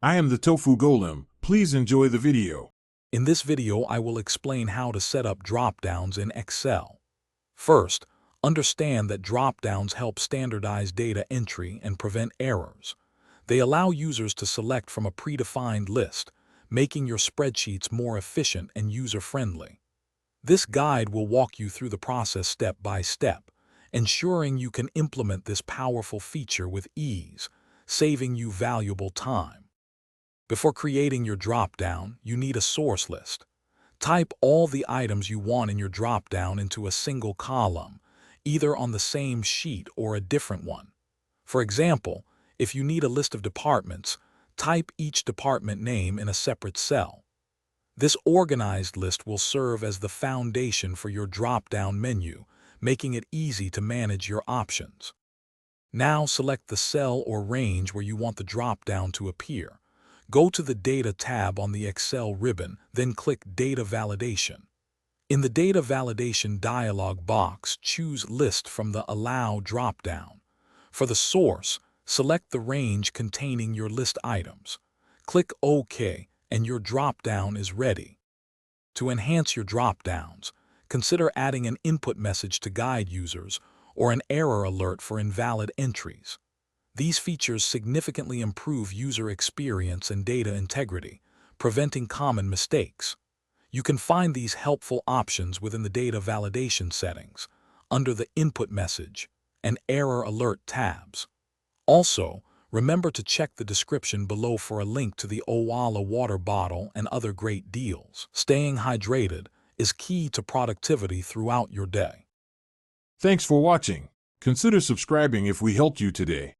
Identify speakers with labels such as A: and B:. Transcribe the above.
A: I am the Tofu Golem. Please enjoy the video.
B: In this video, I will explain how to set up dropdowns in Excel. First, understand that dropdowns help standardize data entry and prevent errors. They allow users to select from a predefined list, making your spreadsheets more efficient and user-friendly. This guide will walk you through the process step by step, ensuring you can implement this powerful feature with ease, saving you valuable time. Before creating your dropdown, you need a source list. Type all the items you want in your dropdown into a single column, either on the same sheet or a different one. For example, if you need a list of departments, type each department name in a separate cell. This organized list will serve as the foundation for your dropdown menu, making it easy to manage your options. Now select the cell or range where you want the dropdown to appear. Go to the Data tab on the Excel ribbon, then click Data Validation. In the Data Validation dialog box, choose List from the Allow dropdown. For the source, select the range containing your list items. Click OK, and your dropdown is ready. To enhance your dropdowns, consider adding an input message to guide users or an error alert for invalid entries. These features significantly improve user experience and data integrity, preventing common mistakes. You can find these helpful options within the Data Validation settings, under the Input Message and Error Alert tabs. Also, remember to check the description below for a link to the Owala water bottle and other great deals. Staying hydrated is key to productivity throughout your day.
A: Thanks for watching. Consider subscribing if we helped you today.